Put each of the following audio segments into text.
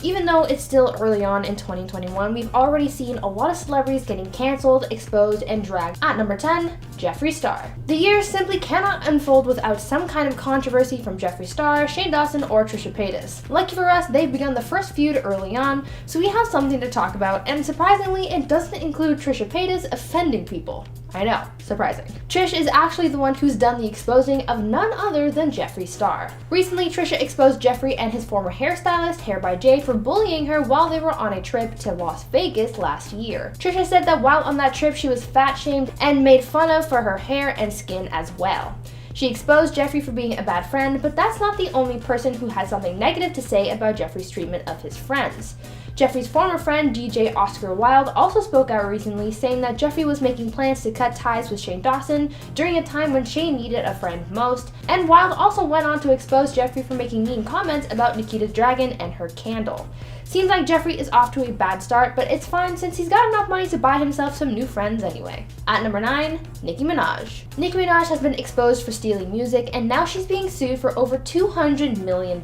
Even though it's still early on in 2021, we've already seen a lot of celebrities getting cancelled, exposed, and dragged. At number 10, Jeffree Star. The year simply cannot unfold without some kind of controversy from Jeffree Star, Shane Dawson, or Trisha Paytas. Lucky for us, they've begun the first feud early on, so we have something to talk about, and surprisingly, it doesn't include Trisha Paytas offending people. I know, surprising. Trish is actually the one who's done the exposing of none other than Jeffree Star. Recently, Trisha exposed Jeffree and his former hairstylist, Hair by Jay, for bullying her while they were on a trip to Las Vegas last year. Trisha said that while on that trip, she was fat-shamed and made fun of for her hair and skin as well. She exposed Jeffree for being a bad friend, but that's not the only person who had something negative to say about Jeffree's treatment of his friends. Jeffree's former friend, DJ Oscar Wilde, also spoke out recently, saying that Jeffree was making plans to cut ties with Shane Dawson during a time when Shane needed a friend most, and Wilde also went on to expose Jeffree for making mean comments about Nikita's dragon and her candle. Seems like Jeffree is off to a bad start, but it's fine since he's got enough money to buy himself some new friends anyway. At number 9, Nicki Minaj. Nicki Minaj has been exposed for stealing music, and now she's being sued for over $200 million.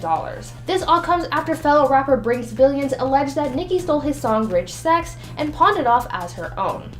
This all comes after fellow rapper Brinks Billions alleged that Nicki stole his song Rich Sex and pawned it off as her own.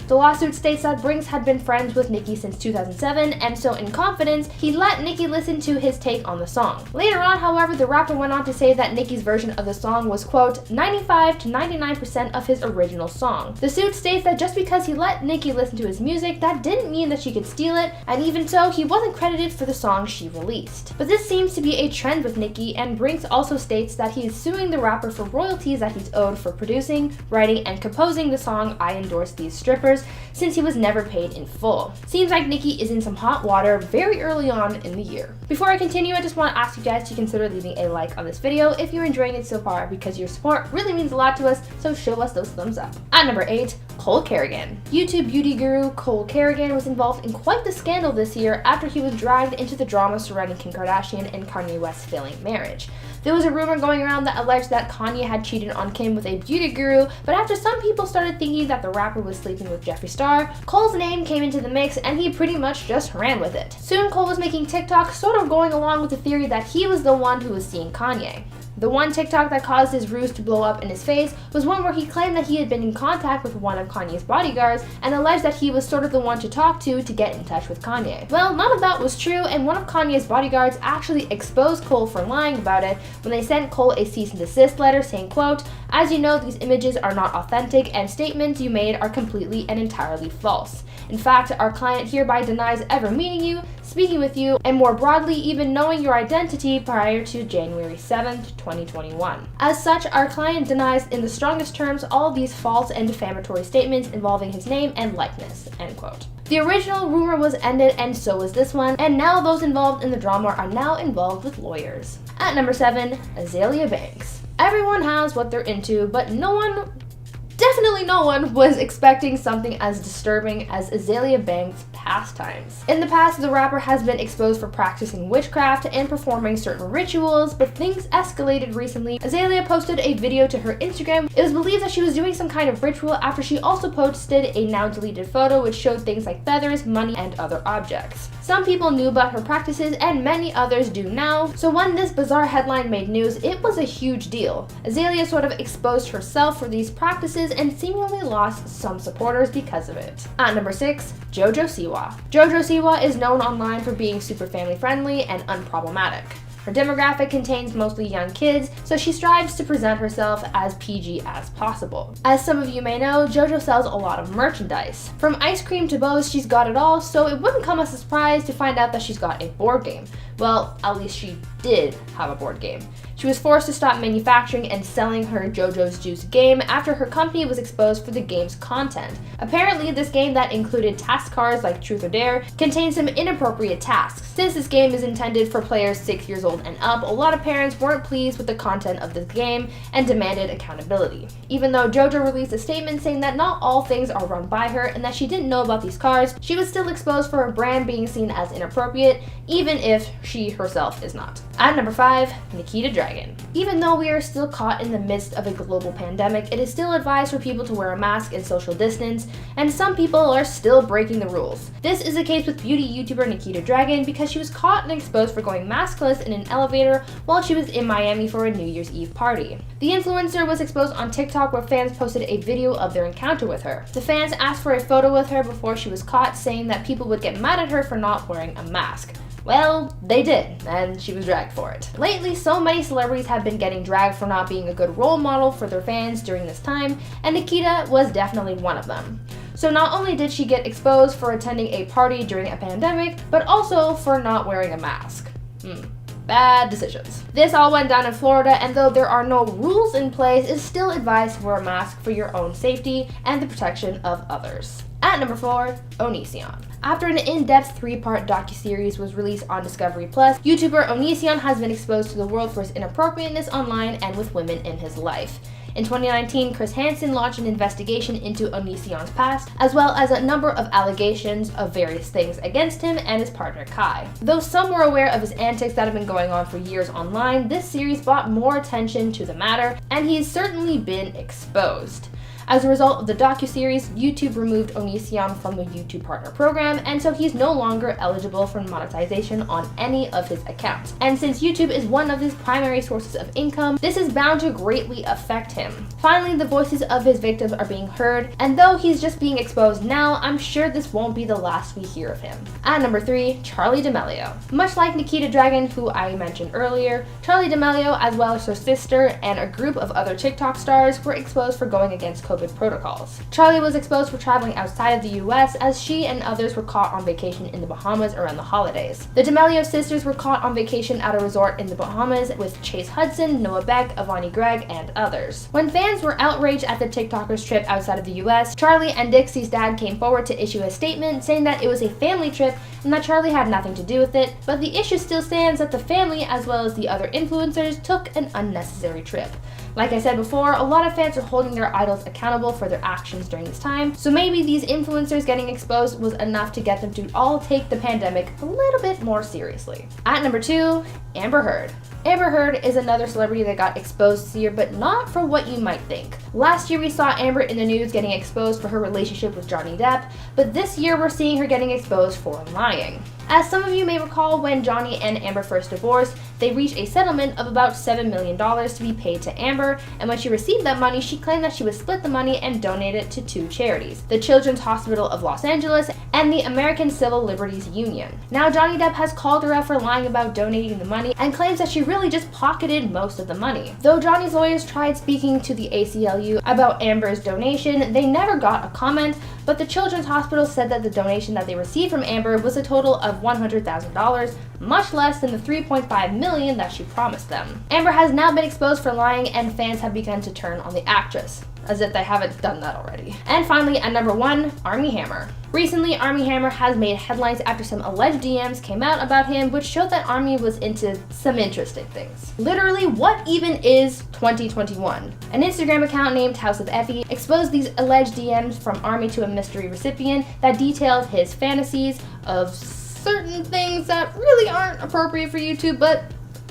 The lawsuit states that Brinks had been friends with Nicki since 2007, and so in confidence, he let Nicki listen to his take on the song. Later on, however, the rapper went on to say that Nicki's version of the song was, quote, 95 to 99% of his original song. The suit states that just because he let Nicki listen to his music, that didn't mean that she could steal it, and even so, he wasn't credited for the song she released. But this seems to be a trend with Nicki, and Brinks also states that he is suing the rapper for royalties that he's owed for producing, writing, and composing the song I Endorse These Strippers, since he was never paid in full. Seems like Nicki is in some hot water very early on in the year. Before I continue, I just want to ask you guys to consider leaving a like on this video if you're enjoying it so far, because your support really means a lot to us, so show us those thumbs up. At number 8, Cole Kerrigan. YouTube beauty guru Cole Kerrigan was involved in quite the scandal this year after he was dragged into the drama surrounding Kim Kardashian and Kanye West's failing marriage. There was a rumor going around that alleged that Kanye had cheated on Kim with a beauty guru, but after some people started thinking that the rapper was sleeping with Jeffree Star, Cole's name came into the mix and he pretty much just ran with it. Soon Cole was making TikTok sort of going along with the theory that he was the one who was seeing Kanye. The one TikTok that caused his ruse to blow up in his face was one where he claimed that he had been in contact with one of Kanye's bodyguards and alleged that he was sort of the one to talk to get in touch with Kanye. Well, none of that was true, and one of Kanye's bodyguards actually exposed Cole for lying about it when they sent Cole a cease and desist letter saying, quote, as you know, these images are not authentic and statements you made are completely and entirely false. In fact, our client hereby denies ever meeting you, speaking with you, and more broadly, even knowing your identity prior to January 7th, 2021. As such, our client denies in the strongest terms all these false and defamatory statements involving his name and likeness, end quote. The original rumor was ended, and so was this one, and now those involved in the drama are now involved with lawyers. At number 7, Azealia Banks. Everyone has what they're into, but definitely no one was expecting something as disturbing as Azealia Banks' pastimes. In the past, the rapper has been exposed for practicing witchcraft and performing certain rituals, but things escalated recently. Azealia posted a video to her Instagram. It was believed that she was doing some kind of ritual after she also posted a now deleted photo which showed things like feathers, money, and other objects. Some people knew about her practices and many others do now, so when this bizarre headline made news, it was a huge deal. Azealia sort of exposed herself for these practices and seemingly lost some supporters because of it. At number 6, JoJo Siwa. JoJo Siwa is known online for being super family friendly and unproblematic. Her demographic contains mostly young kids, so she strives to present herself as PG as possible. As some of you may know, JoJo sells a lot of merchandise. From ice cream to bows, she's got it all, so it wouldn't come as a surprise to find out that she's got a board game. Well, at least she did have a board game. She was forced to stop manufacturing and selling her JoJo's Juice game after her company was exposed for the game's content. Apparently, this game that included task cards like Truth or Dare contained some inappropriate tasks. Since this game is intended for players 6 years old and up, a lot of parents weren't pleased with the content of this game and demanded accountability. Even though JoJo released a statement saying that not all things are run by her and that she didn't know about these cards, she was still exposed for her brand being seen as inappropriate, even if she herself is not. At number 5, Nikita Dragun. Even though we are still caught in the midst of a global pandemic, it is still advised for people to wear a mask and social distance, and some people are still breaking the rules. This is the case with beauty YouTuber Nikita Dragun because she was caught and exposed for going maskless in an elevator while she was in Miami for a New Year's Eve party. The influencer was exposed on TikTok where fans posted a video of their encounter with her. The fans asked for a photo with her before she was caught, saying that people would get mad at her for not wearing a mask. Well, they did, and she was dragged for it. Lately, so many celebrities have been getting dragged for not being a good role model for their fans during this time, and Nikita was definitely one of them. So not only did she get exposed for attending a party during a pandemic, but also for not wearing a mask. Bad decisions. This all went down in Florida, and though there are no rules in place, it's still advised to wear a mask for your own safety and the protection of others. At number 4, Onision. After an in-depth 3-part docuseries was released on Discovery+, YouTuber Onision has been exposed to the world for his inappropriateness online and with women in his life. In 2019, Chris Hansen launched an investigation into Onision's past, as well as a number of allegations of various things against him and his partner Kai. Though some were aware of his antics that have been going on for years online, this series brought more attention to the matter, and he's certainly been exposed. As a result of the docuseries, YouTube removed Onision from the YouTube Partner Program, and so he's no longer eligible for monetization on any of his accounts. And since YouTube is one of his primary sources of income, this is bound to greatly affect him. Finally, the voices of his victims are being heard, and though he's just being exposed now, I'm sure this won't be the last we hear of him. At number 3, Charli D'Amelio. Much like Nikita Dragun, who I mentioned earlier, Charli D'Amelio, as well as her sister and a group of other TikTok stars, were exposed for going against COVID protocols. Charli was exposed for traveling outside of the US as she and others were caught on vacation in the Bahamas around the holidays. The D'Amelio sisters were caught on vacation at a resort in the Bahamas with Chase Hudson, Noah Beck, Avani Gregg, and others. When fans were outraged at the TikToker's trip outside of the US, Charli and Dixie's dad came forward to issue a statement saying that it was a family trip and that Charli had nothing to do with it, but the issue still stands that the family, as well as the other influencers, took an unnecessary trip. Like I said before, a lot of fans are holding their idols accountable for their actions during this time, so maybe these influencers getting exposed was enough to get them to all take the pandemic a little bit more seriously. At number 2, Amber Heard. Amber Heard is another celebrity that got exposed this year, but not for what you might think. Last year we saw Amber in the news getting exposed for her relationship with Johnny Depp, but this year we're seeing her getting exposed for lying. As some of you may recall, when Johnny and Amber first divorced, they reached a settlement of about $7 million to be paid to Amber, and when she received that money, she claimed that she would split the money and donate it to 2 charities, the Children's Hospital of Los Angeles and the American Civil Liberties Union. Now Johnny Depp has called her out for lying about donating the money and claims that she really just pocketed most of the money. Though Johnny's lawyers tried speaking to the ACLU about Amber's donation, they never got a comment, but the Children's Hospital said that the donation that they received from Amber was a total of $100,000, much less than the $3.5 million that she promised them. Amber has now been exposed for lying, and fans have begun to turn on the actress, as if they haven't done that already. And finally, at number 1, Armie Hammer. Recently, Armie Hammer has made headlines after some alleged DMs came out about him, which showed that Armie was into some interesting things. Literally, what even is 2021? An Instagram account named House of Effie exposed these alleged DMs from Armie to a mystery recipient that detailed his fantasies of certain things that really aren't appropriate for YouTube, but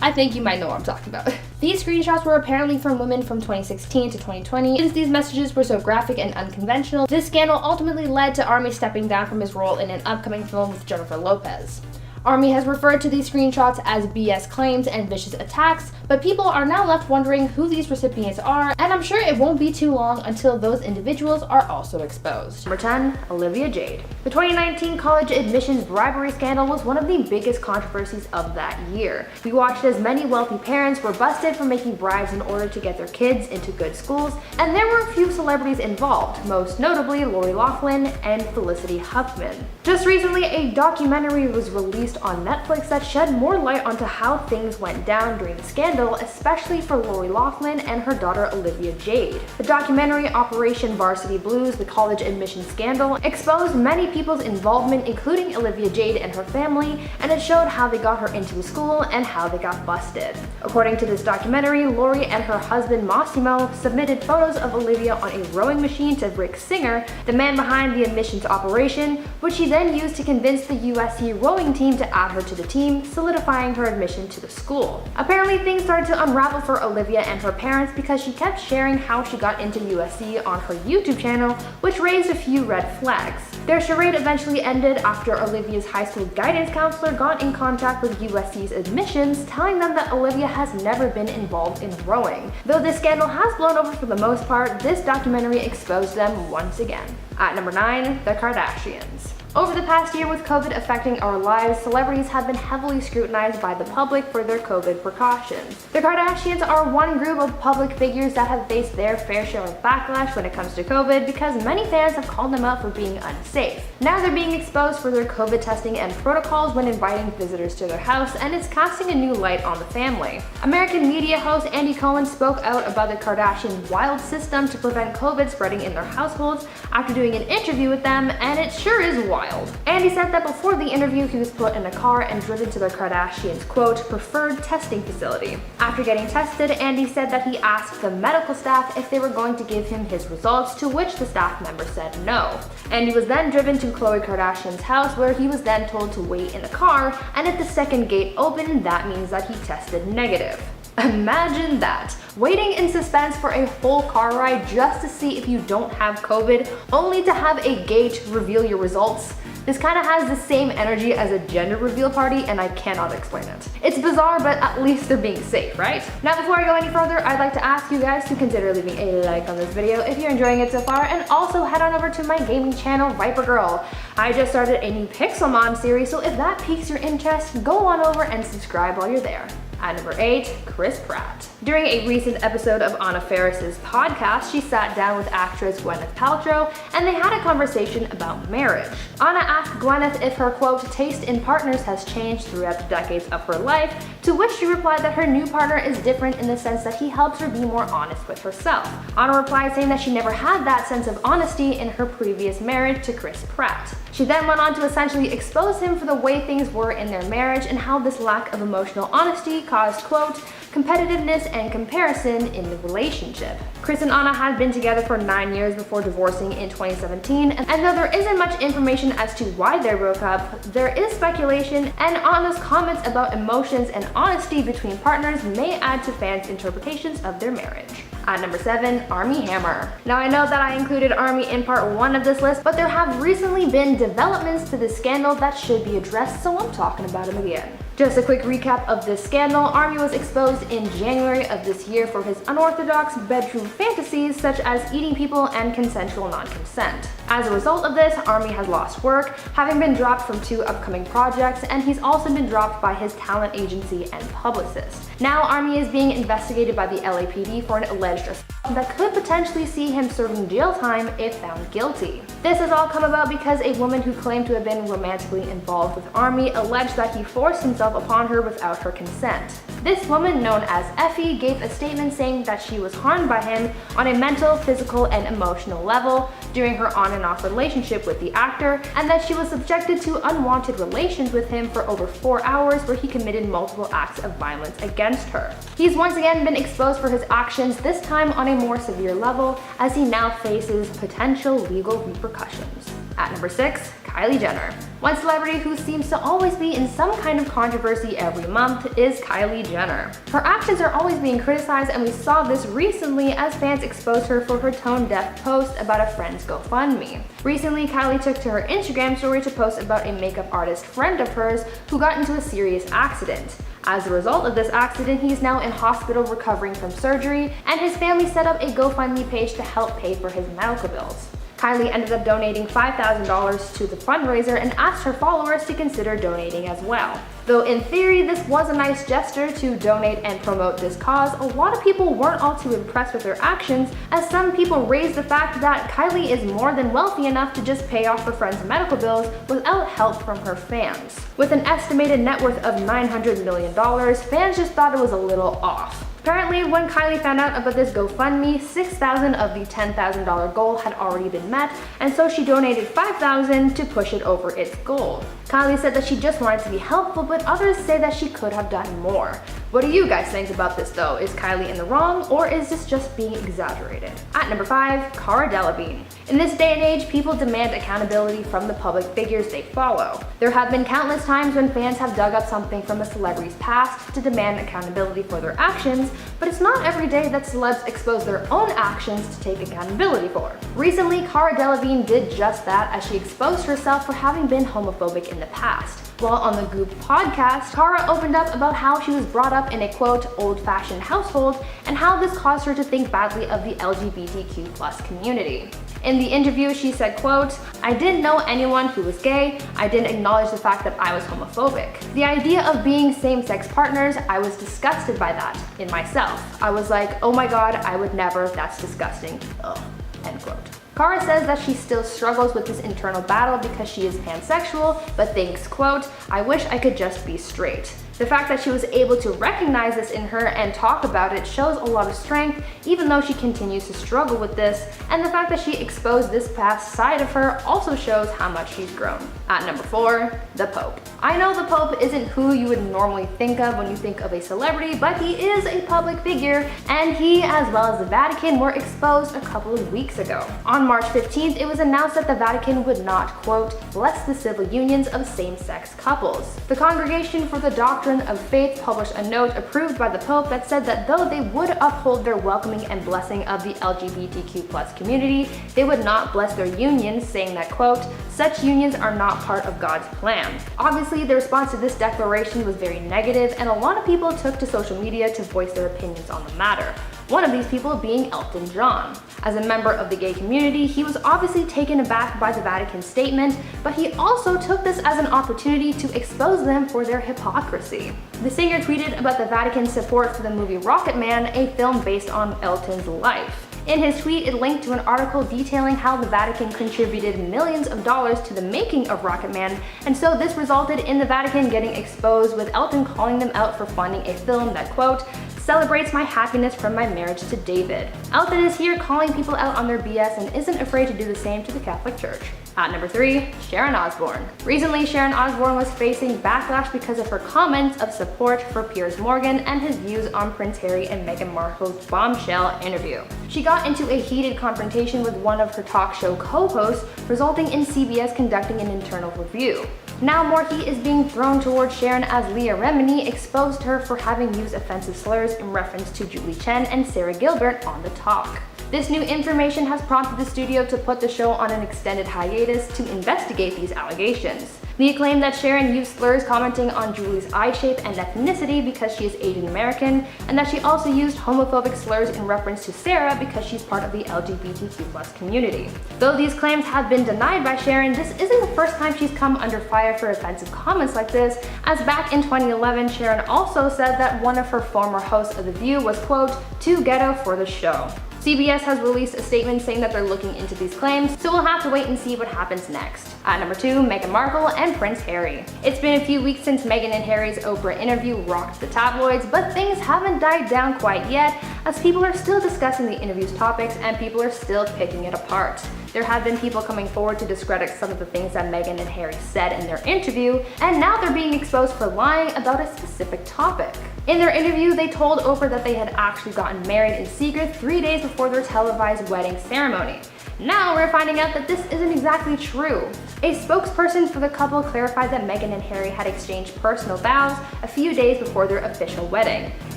I think you might know what I'm talking about. These screenshots were apparently from women from 2016 to 2020. Since these messages were so graphic and unconventional, this scandal ultimately led to Armie stepping down from his role in an upcoming film with Jennifer Lopez. Armie has referred to these screenshots as BS claims and vicious attacks, but people are now left wondering who these recipients are, and I'm sure it won't be too long until those individuals are also exposed. Number 10, Olivia Jade. The 2019 college admissions bribery scandal was one of the biggest controversies of that year. We watched as many wealthy parents were busted for making bribes in order to get their kids into good schools, and there were a few celebrities involved, most notably Lori Loughlin and Felicity Huffman. Just recently, a documentary was released on Netflix that shed more light onto how things went down during the scandal, especially for Lori Loughlin and her daughter Olivia Jade. The documentary Operation Varsity Blues, the college admissions scandal, exposed many people's involvement, including Olivia Jade and her family, and it showed how they got her into the school and how they got busted. According to this documentary, Lori and her husband Massimo submitted photos of Olivia on a rowing machine to Rick Singer, the man behind the admissions operation, which he then used to convince the USC rowing team to to add her to the team, solidifying her admission to the school. Apparently, things started to unravel for Olivia and her parents because she kept sharing how she got into USC on her YouTube channel, which raised a few red flags. Their charade eventually ended after Olivia's high school guidance counselor got in contact with USC's admissions, telling them that Olivia has never been involved in rowing. Though this scandal has blown over for the most part, this documentary exposed them once again. At number 9, the Kardashians. Over the past year, with COVID affecting our lives, celebrities have been heavily scrutinized by the public for their COVID precautions. The Kardashians are one group of public figures that have faced their fair share of backlash when it comes to COVID because many fans have called them out for being unsafe. Now they're being exposed for their COVID testing and protocols when inviting visitors to their house, and it's casting a new light on the family. American media host Andy Cohen spoke out about the Kardashian wild system to prevent COVID spreading in their households after doing an interview with them, and it sure is wild. Andy said that before the interview, he was put in a car and driven to the Kardashians' quote, preferred testing facility. After getting tested, Andy said that he asked the medical staff if they were going to give him his results, to which the staff member said no. Andy was then driven to Khloe Kardashian's house, where he was then told to wait in the car, and if the second gate opened, that means that he tested negative. Imagine that. Waiting in suspense for a whole car ride just to see if you don't have COVID, only to have a gate reveal your results. This kind of has the same energy as a gender reveal party, and I cannot explain it. It's bizarre, but at least they're being safe, right? Now, before I go any further, I'd like to ask you guys to consider leaving a like on this video if you're enjoying it so far, and also head on over to my gaming channel, Viper Girl. I just started a new Pixelmon series, so if that piques your interest, go on over and subscribe while you're there. At number 8, Chris Pratt. During a recent episode of Anna Faris's podcast, she sat down with actress Gwyneth Paltrow and they had a conversation about marriage. Anna asked Gwyneth if her quote, taste in partners has changed throughout the decades of her life, to which she replied that her new partner is different in the sense that he helps her be more honest with herself. Anna replied saying that she never had that sense of honesty in her previous marriage to Chris Pratt. She then went on to essentially expose him for the way things were in their marriage and how this lack of emotional honesty caused, quote, competitiveness and comparison in the relationship. Chris and Anna had been together for 9 years before divorcing in 2017, and though there isn't much information as to why they broke up, there is speculation, and Anna's comments about emotions and honesty between partners may add to fans' interpretations of their marriage. At number 7, Armie Hammer. Now I know that I included Armie in part 1 of this list, but there have recently been developments to this scandal that should be addressed, so I'm talking about him again. Just a quick recap of this scandal. Armie was exposed in January of this year for his unorthodox bedroom fantasies such as eating people and consensual non-consent. As a result of this, Armie has lost work, having been dropped from 2 upcoming projects, and he's also been dropped by his talent agency and publicist. Now Armie is being investigated by the LAPD for an alleged assault that could potentially see him serving jail time if found guilty. This has all come about because a woman who claimed to have been romantically involved with Armie alleged that he forced himself upon her without her consent. This woman, known as Effie, gave a statement saying that she was harmed by him on a mental, physical, and emotional level during her on and off relationship with the actor, and that she was subjected to unwanted relations with him for over 4 hours where he committed multiple acts of violence against her. He's once again been exposed for his actions, this time on a more severe level, as he now faces potential legal repercussions. At number 6, Kylie Jenner. One celebrity who seems to always be in some kind of controversy every month is Kylie Jenner. Her actions are always being criticized, and we saw this recently as fans exposed her for her tone-deaf post about a friend's GoFundMe. Recently, Kylie took to her Instagram story to post about a makeup artist friend of hers who got into a serious accident. As a result of this accident, he is now in hospital recovering from surgery, and his family set up a GoFundMe page to help pay for his medical bills. Kylie ended up donating $5,000 to the fundraiser and asked her followers to consider donating as well. Though in theory this was a nice gesture to donate and promote this cause, a lot of people weren't all too impressed with her actions, as some people raised the fact that Kylie is more than wealthy enough to just pay off her friend's medical bills without help from her fans. With an estimated net worth of $900 million, fans just thought it was a little off. Apparently, when Kylie found out about this GoFundMe, $6,000 of the $10,000 goal had already been met, and so she donated $5,000 to push it over its goal. Kylie said that she just wanted to be helpful, but others say that she could have done more. What do you guys think about this though? Is Kylie in the wrong, or is this just being exaggerated? At number 5, Cara Delevingne. In this day and age, people demand accountability from the public figures they follow. There have been countless times when fans have dug up something from a celebrity's past to demand accountability for their actions, but it's not every day that celebs expose their own actions to take accountability for. Recently, Cara Delevingne did just that as she exposed herself for having been homophobic in the past. While on the Goop podcast, Cara opened up about how she was brought up in a quote, old-fashioned household, and how this caused her to think badly of the LGBTQ+ community. In the interview, she said, quote, "I didn't know anyone who was gay. I didn't acknowledge the fact that I was homophobic. The idea of being same-sex partners, I was disgusted by that in myself. I was like, oh my god, I would never, that's disgusting. Ugh," end quote. Cara says that she still struggles with this internal battle because she is pansexual, but thinks, quote, "I wish I could just be straight." The fact that she was able to recognize this in her and talk about it shows a lot of strength, even though she continues to struggle with this, and the fact that she exposed this past side of her also shows how much she's grown. At number 4, the Pope. I know the Pope isn't who you would normally think of when you think of a celebrity, but he is a public figure, and he, as well as the Vatican, were exposed a couple of weeks ago. On March 15th, it was announced that the Vatican would not, quote, "bless the civil unions of same-sex couples." The Congregation for the Doctrine of Faith published a note approved by the Pope that said that though they would uphold their welcoming and blessing of the LGBTQ+ community, they would not bless their unions, saying that, quote, "such unions are not part of God's plan." Obviously, the response to this declaration was very negative, and a lot of people took to social media to voice their opinions on the matter. One of these people being Elton John. As a member of the gay community, he was obviously taken aback by the Vatican's statement, but he also took this as an opportunity to expose them for their hypocrisy. The singer tweeted about the Vatican's support for the movie Rocket Man, a film based on Elton's life. In his tweet, it linked to an article detailing how the Vatican contributed millions of dollars to the making of Rocket Man, and so this resulted in the Vatican getting exposed, with Elton calling them out for funding a film that, quote, "celebrates my happiness from my marriage to David." Elton is here calling people out on their BS and isn't afraid to do the same to the Catholic Church. At number 3, Sharon Osbourne. Recently, Sharon Osbourne was facing backlash because of her comments of support for Piers Morgan and his views on Prince Harry and Meghan Markle's bombshell interview. She got into a heated confrontation with one of her talk show co-hosts, resulting in CBS conducting an internal review. Now more heat is being thrown towards Sharon as Leah Remini exposed her for having used offensive slurs in reference to Julie Chen and Sarah Gilbert on The Talk. This new information has prompted the studio to put the show on an extended hiatus to investigate these allegations. Leah claimed that Sharon used slurs commenting on Julie's eye shape and ethnicity because she is Asian American, and that she also used homophobic slurs in reference to Sarah because she's part of the LGBTQ+ community. Though these claims have been denied by Sharon, this isn't the first time she's come under fire for offensive comments like this, as back in 2011, Sharon also said that one of her former hosts of The View was, quote, "too ghetto for the show." CBS has released a statement saying that they're looking into these claims, so we'll have to wait and see what happens next. At number 2, Meghan Markle and Prince Harry. It's been a few weeks since Meghan and Harry's Oprah interview rocked the tabloids, but things haven't died down quite yet, as people are still discussing the interview's topics and people are still picking it apart. There have been people coming forward to discredit some of the things that Meghan and Harry said in their interview, and now they're being exposed for lying about a specific topic. In their interview, they told Oprah that they had actually gotten married in secret 3 days before their televised wedding ceremony. Now we're finding out that this isn't exactly true. A spokesperson for the couple clarified that Meghan and Harry had exchanged personal vows a few days before their official wedding.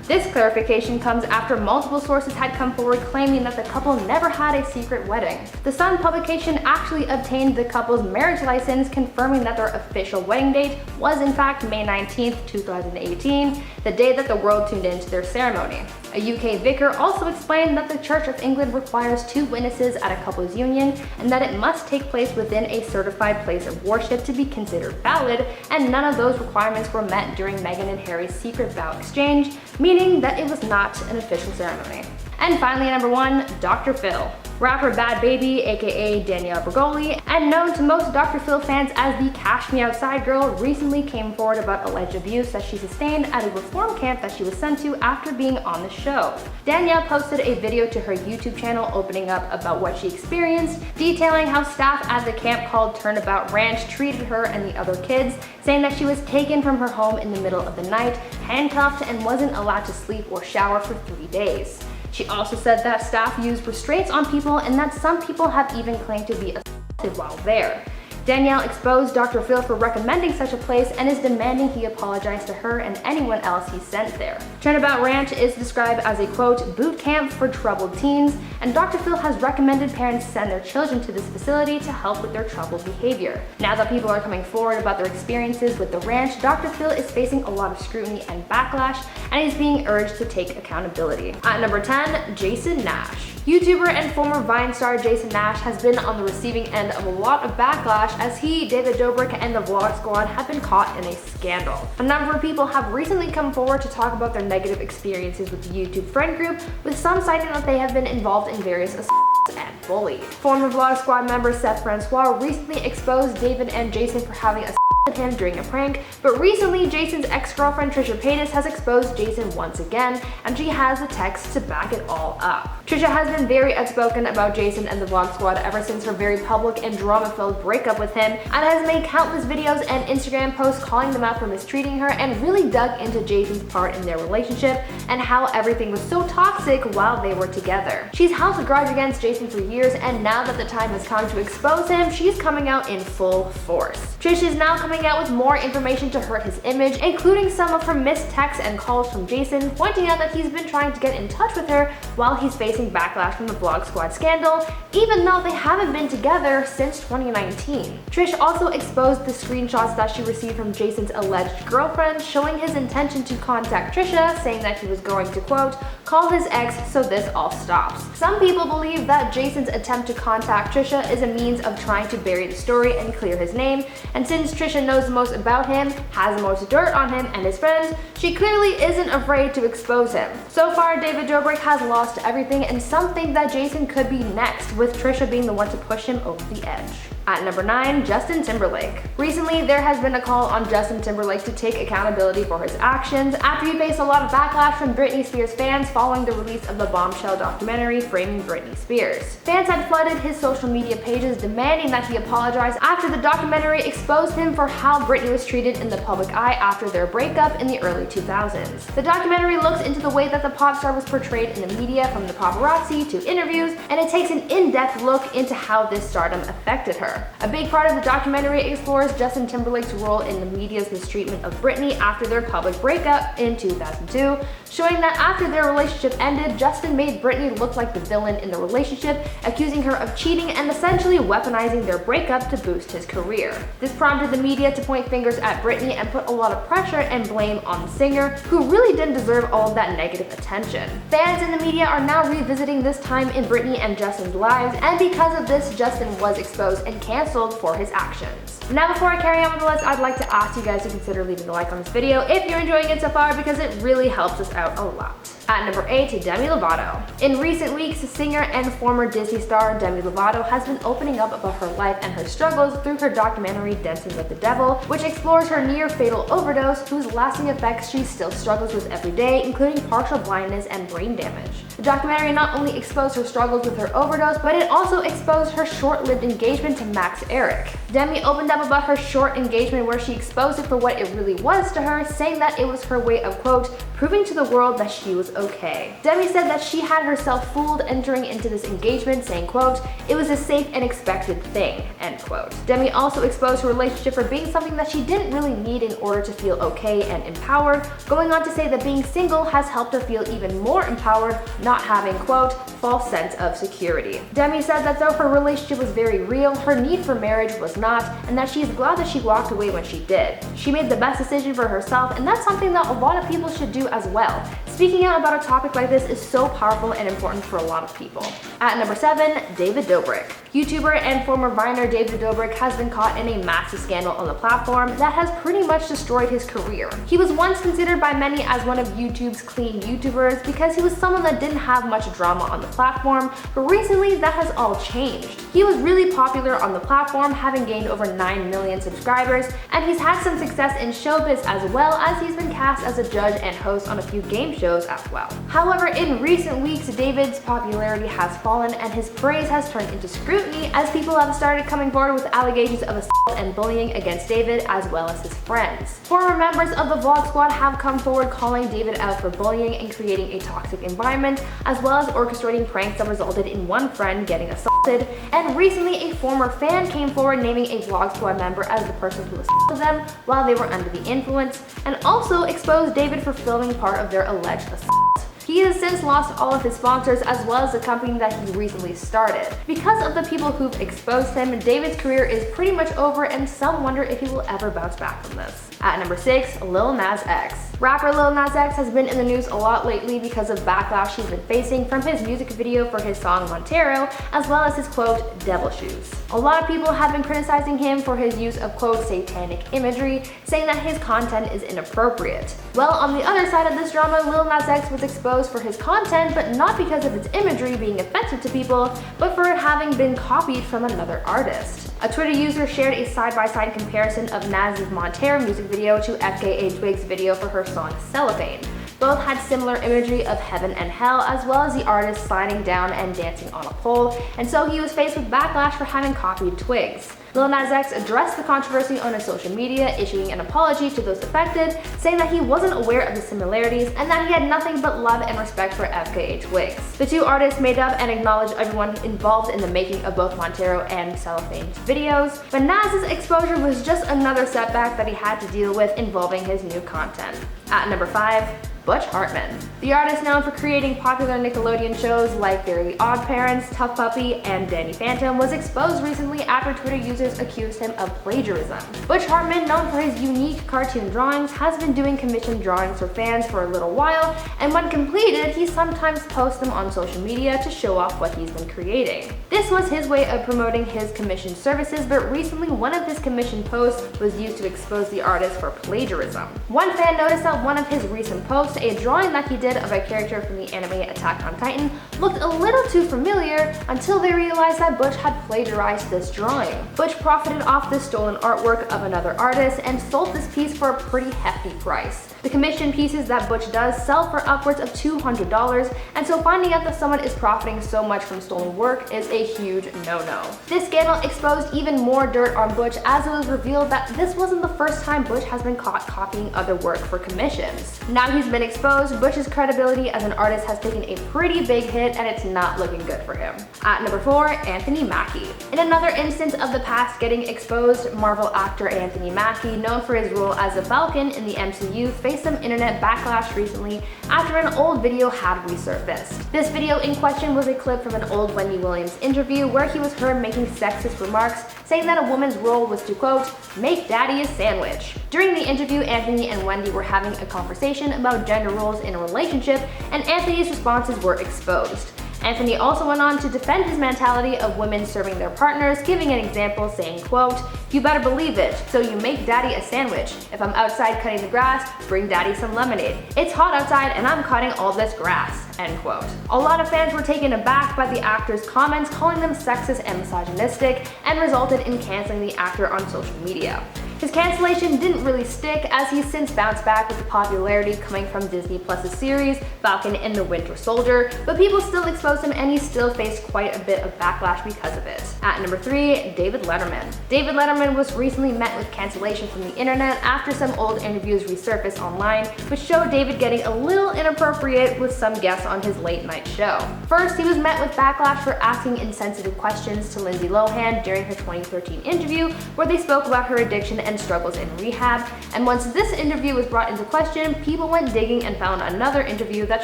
This clarification comes after multiple sources had come forward claiming that the couple never had a secret wedding. The Sun publication actually obtained the couple's marriage license, confirming that their official wedding date was in fact May 19th, 2018, the day that the world tuned into their ceremony. A UK vicar also explained that the Church of England requires 2 witnesses at a couple's union and that it must take place within a certified place of worship to be considered valid, and none of those requirements were met during Meghan and Harry's secret vow exchange, meaning that it was not an official ceremony. And finally at number 1, Dr. Phil. Rapper Bad Baby, aka Danielle Bregoli, and known to most Dr. Phil fans as the Cash Me Outside girl, recently came forward about alleged abuse that she sustained at a reform camp that she was sent to after being on the show. Danielle posted a video to her YouTube channel opening up about what she experienced, detailing how staff at the camp called Turnabout Ranch treated her and the other kids, saying that she was taken from her home in the middle of the night, handcuffed, and wasn't allowed to sleep or shower for 3 days. She also said that staff used restraints on people and that some people have even claimed to be assaulted while there. Danielle exposed Dr. Phil for recommending such a place and is demanding he apologize to her and anyone else he sent there. Turnabout Ranch is described as a quote, boot camp for troubled teens, and Dr. Phil has recommended parents send their children to this facility to help with their troubled behavior. Now that people are coming forward about their experiences with the ranch, Dr. Phil is facing a lot of scrutiny and backlash, and is being urged to take accountability. At number 10, Jason Nash. YouTuber and former Vine star Jason Nash has been on the receiving end of a lot of backlash as he, David Dobrik, and the Vlog Squad have been caught in a scandal. A number of people have recently come forward to talk about their negative experiences with the YouTube friend group, with some citing that they have been involved in various assaults and bullied. Former Vlog Squad member Seth Francois recently exposed David and Jason for having with him during a prank, but recently Jason's ex-girlfriend Trisha Paytas has exposed Jason once again, and she has the text to back it all up. Trisha has been very outspoken about Jason and the Vlog Squad ever since her very public and drama-filled breakup with him, and has made countless videos and Instagram posts calling them out for mistreating her, and really dug into Jason's part in their relationship and how everything was so toxic while they were together. She's held a grudge against Jason for years, and now that the time has come to expose him, she's coming out in full force. Trish is now coming out with more information to hurt his image, including some of her missed texts and calls from Jason, pointing out that he's been trying to get in touch with her while he's facing backlash from the Vlog Squad scandal, even though they haven't been together since 2019. Trish also exposed the screenshots that she received from Jason's alleged girlfriend, showing his intention to contact Trisha, saying that he was going to, quote, call his ex so this all stops. Some people believe that Jason's attempt to contact Trisha is a means of trying to bury the story and clear his name, and since Trisha knows the most about him, has the most dirt on him and his friends, she clearly isn't afraid to expose him. So far, David Dobrik has lost everything, and some think that Jason could be next, with Trisha being the one to push him over the edge. At number 9, Justin Timberlake. Recently, there has been a call on Justin Timberlake to take accountability for his actions after he faced a lot of backlash from Britney Spears fans following the release of the bombshell documentary Framing Britney Spears. Fans had flooded his social media pages demanding that he apologize after the documentary exposed him for how Britney was treated in the public eye after their breakup in the early 2000s. The documentary looks into the way that the pop star was portrayed in the media, from the paparazzi to interviews, and it takes an in-depth look into how this stardom affected her. A big part of the documentary explores Justin Timberlake's role in the media's mistreatment of Britney after their public breakup in 2002, showing that after their relationship ended, Justin made Britney look like the villain in the relationship, accusing her of cheating and essentially weaponizing their breakup to boost his career. This prompted the media to point fingers at Britney and put a lot of pressure and blame on the singer, who really didn't deserve all of that negative attention. Fans in the media are now revisiting this time in Britney and Justin's lives, and because of this, Justin was exposed and canceled for his actions. Now, before I carry on with the list, I'd like to ask you guys to consider leaving a like on this video if you're enjoying it so far, because it really helps us out a lot. At number 8, Demi Lovato. In recent weeks, singer and former Disney star Demi Lovato has been opening up about her life and her struggles through her documentary Dancing with the Devil, which explores her near-fatal overdose, whose lasting effects she still struggles with every day, including partial blindness and brain damage. The documentary not only exposed her struggles with her overdose, but it also exposed her short-lived engagement to Max Eric. Demi opened up about her short engagement, where she exposed it for what it really was to her, saying that it was her way of, quote, proving to the world that she was okay. Demi said that she had herself fooled entering into this engagement, saying, quote, it was a safe and expected thing, end quote. Demi also exposed her relationship for being something that she didn't really need in order to feel okay and empowered, going on to say that being single has helped her feel even more empowered, not having, quote, false sense of security. Demi said that though her relationship was very real, her need for marriage was not, and that she is glad that she walked away when she did. She made the best decision for herself, and that's something that a lot of people should do as well, Speaking out about a topic like this is so powerful and important for a lot of people. At number 7, David Dobrik. YouTuber and former Viner David Dobrik has been caught in a massive scandal on the platform that has pretty much destroyed his career. He was once considered by many as one of YouTube's clean YouTubers because he was someone that didn't have much drama on the platform, but recently that has all changed. He was really popular on the platform, having gained over 9 million subscribers, and he's had some success in showbiz as well as he's been cast as a judge and host on a few game shows as well. However, in recent weeks, David's popularity has fallen and his praise has turned into scrutiny as people have started coming forward with allegations of assault and bullying against David as well as his friends. Former members of the Vlog Squad have come forward calling David out for bullying and creating a toxic environment, as well as orchestrating pranks that resulted in one friend getting assaulted, and recently a former fan came forward naming a Vlog Squad member as the person who assaulted them while they were under the influence, and also exposed David for filming part of their alleged assault. He has since lost all of his sponsors as well as the company that he recently started. Because of the people who've exposed him, David's career is pretty much over and some wonder if he will ever bounce back from this. At number 6, Lil Nas X. Rapper Lil Nas X has been in the news a lot lately because of backlash he's been facing from his music video for his song Montero, as well as his quote, devil shoes. A lot of people have been criticizing him for his use of quote, satanic imagery, saying that his content is inappropriate. Well, on the other side of this drama, Lil Nas X was exposed for his content, but not because of its imagery being offensive to people, but for it having been copied from another artist. A Twitter user shared a side-by-side comparison of Nas's Montero music video to FKA Twigs' video for her song Celebs. Both had similar imagery of heaven and hell, as well as the artist sliding down and dancing on a pole, and so he was faced with backlash for having copied Twigs. Lil Nas X addressed the controversy on his social media, issuing an apology to those affected, saying that he wasn't aware of the similarities and that he had nothing but love and respect for FKA Twigs. The two artists made up and acknowledged everyone involved in the making of both Montero and Celebs videos, but Nas's exposure was just another setback that he had to deal with involving his new content. At number 5, Butch Hartman. The artist known for creating popular Nickelodeon shows like Fairly Odd Parents, Tough Puppy, and Danny Phantom was exposed recently after Twitter users accused him of plagiarism. Butch Hartman, known for his unique cartoon drawings, has been doing commissioned drawings for fans for a little while, and when completed, he sometimes posts them on social media to show off what he's been creating. This was his way of promoting his commissioned services, but recently one of his commissioned posts was used to expose the artist for plagiarism. One fan noticed that one of his recent posts, a drawing that he did of a character from the anime Attack on Titan, looked a little too familiar until they realized that Butch had plagiarized this drawing. Butch profited off this stolen artwork of another artist and sold this piece for a pretty hefty price. The commissioned pieces that Butch does sell for upwards of $200, and so finding out that someone is profiting so much from stolen work is a huge no-no. This scandal exposed even more dirt on Butch, as it was revealed that this wasn't the first time Butch has been caught copying other work for commissions. Now he's been exposed, Butch's credibility as an artist has taken a pretty big hit and it's not looking good for him. At number 4, Anthony Mackie. In another instance of the past getting exposed, Marvel actor Anthony Mackie, known for his role as the Falcon in the MCU, faced some internet backlash recently after an old video had resurfaced. This video in question was a clip from an old Wendy Williams interview where he was heard making sexist remarks, saying that a woman's role was to, quote, make daddy a sandwich. During the interview, Anthony and Wendy were having a conversation about gender roles in a relationship, and Anthony's responses were exposed. Anthony also went on to defend his mentality of women serving their partners, giving an example saying, quote, you better believe it, so you make daddy a sandwich. If I'm outside cutting the grass, bring daddy some lemonade. It's hot outside and I'm cutting all this grass, end quote. A lot of fans were taken aback by the actor's comments, calling them sexist and misogynistic, and resulted in canceling the actor on social media. His cancellation didn't really stick, as he's since bounced back with the popularity coming from Disney Plus's series Falcon and the Winter Soldier, but people still exposed him and he still faced quite a bit of backlash because of it. At number 3, David Letterman. David Letterman was recently met with cancellation from the internet after some old interviews resurfaced online, which showed David getting a little inappropriate with some guests on his late night show. First, he was met with backlash for asking insensitive questions to Lindsay Lohan during her 2013 interview, where they spoke about her addiction and struggles in rehab. And once this interview was brought into question, people went digging and found another interview that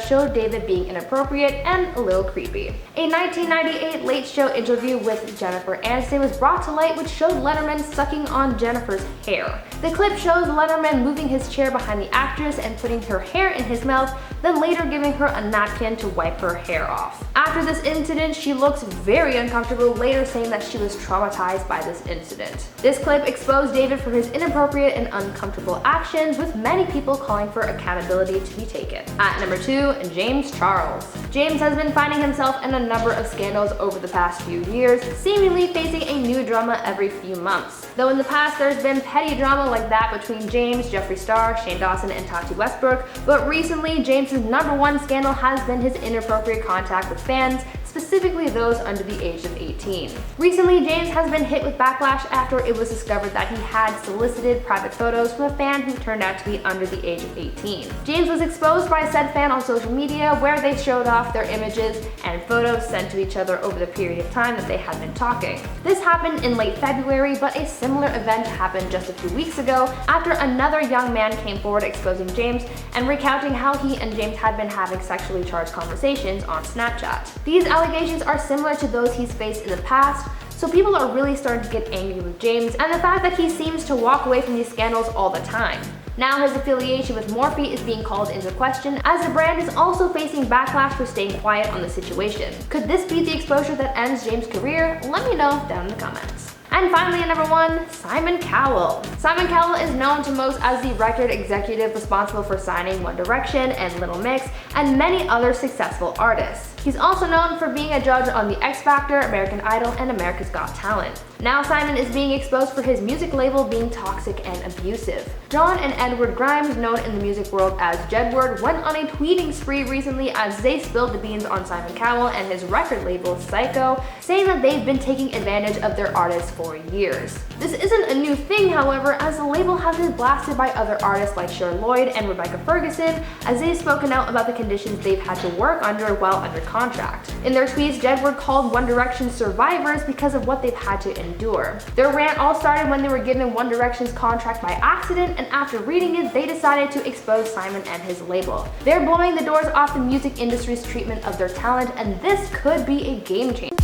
showed David being inappropriate and a little creepy. A 1998 Late Show interview with Jennifer Aniston was brought to light, which showed Letterman sucking on Jennifer's hair. The clip shows Letterman moving his chair behind the actress and putting her hair in his mouth, then later giving her a napkin to wipe her hair off. After this incident, she looks very uncomfortable, later saying that she was traumatized by this incident. This clip exposed David for his inappropriate and uncomfortable actions, with many people calling for accountability to be taken. At number 2, James Charles. James has been finding himself in a number of scandals over the past few years, seemingly facing a new drama every few months. Though in the past there's been petty drama like that between James, Jeffree Star, Shane Dawson, and Tati Westbrook, but recently James's number one scandal has been his inappropriate contact with fans, specifically those under the age of 18. Recently, James has been hit with backlash after it was discovered that he had solicited private photos from a fan who turned out to be under the age of 18. James was exposed by said fan on social media, where they showed off their images and photos sent to each other over the period of time that they had been talking. This happened in late February, but a similar event happened just a few weeks ago after another young man came forward exposing James and recounting how he and James had been having sexually charged conversations on Snapchat. These allegations are similar to those he's faced in the past, so people are really starting to get angry with James and the fact that he seems to walk away from these scandals all the time. Now his affiliation with Morphe is being called into question, as the brand is also facing backlash for staying quiet on the situation. Could this be the exposure that ends James' career? Let me know down in the comments. And finally, at number 1, Simon Cowell. Simon Cowell is known to most as the record executive responsible for signing One Direction and Little Mix and many other successful artists. He's also known for being a judge on The X Factor, American Idol, and America's Got Talent. Now Simon is being exposed for his music label being toxic and abusive. John and Edward Grimes, known in the music world as Jedward, went on a tweeting spree recently as they spilled the beans on Simon Cowell and his record label Psycho, saying that they've been taking advantage of their artists for years. This isn't a new thing, however, as the label has been blasted by other artists like Cher Lloyd and Rebecca Ferguson, as they've spoken out about the conditions they've had to work under while under contract. In their tweets, Jedward called One Direction survivors because of what they've had to endure. Their rant all started when they were given One Direction's contract by accident, and after reading it, they decided to expose Simon and his label. They're blowing the doors off the music industry's treatment of their talent, and this could be a game changer.